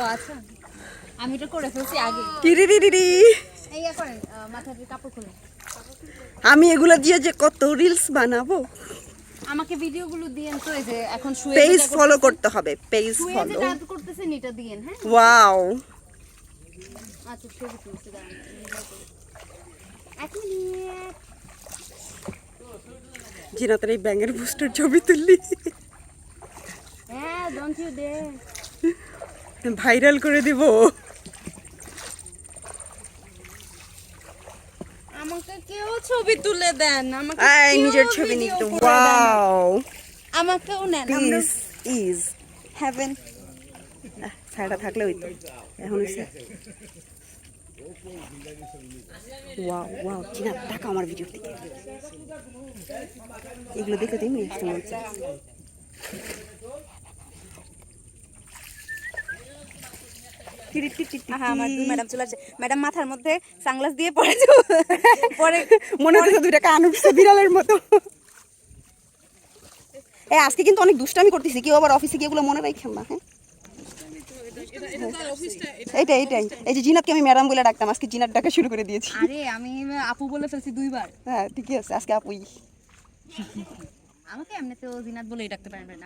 আচ্ছা আমি এটা করে ফেলছি আগে টিরিরিরি এই করেন মাথার কাপড় খুলে আমি এগুলা দিয়ে যে কত রিলস বানাবো আমাকে ভিডিওগুলো দিয়েন তো এই যে এখন শুয়ে পেজ ফলো করতে হবে পেজ শুয়ে ফলো যে কাজ করতেছেন এটা দিয়েন হ্যাঁ ওয়াও আচ্ছা ছবি তুলছি দাঁড়ান এক মিনিট জিনাতের এই ব্যাঙের বুস্টার ছবি তুললি হ্যাঁ ডোন্ট ইউ ডে ভাইরাল করে দিব আমাকে কেউ ছবি তুলে দেন আমাকে এই কেউ নিজের ছবি video নিতে করে দেন। ওয়াও আমাকেও নেন আমরা দিস ইজ হেভেন ছাড়া থাকলে হইতো এখন হইছে ওয়াও ওয়াও জিনা টাকা আমার ভিডিও থেকে এগুলো দেখে দিন আসতে মন চায় আমার ম্যাডাম চলে আসছে ম্যাডাম মাথার মধ্যে সানগ্লাস দিয়ে পড়েছে পরে মনে হচ্ছে দুইটা কান উঠছে বিড়ালের মতো আজকে কিন্তু অনেক দুষ্টামি করতেছি কেউ আবার অফিসে গিয়ে এগুলো মনে রাখেন না হ্যাঁ এইটাই এই যে জিনাতকে আমি ম্যাডাম বলে ডাকতাম আজকে জিনাত ডাকা শুরু করে দিয়েছি আরে আমি আপু বলে ফেলছি দুইবার হ্যাঁ ঠিকই আছে আজকে আপুই আমাকে এমনিতেও জিনাত বলেই ডাকতে পারেন আমি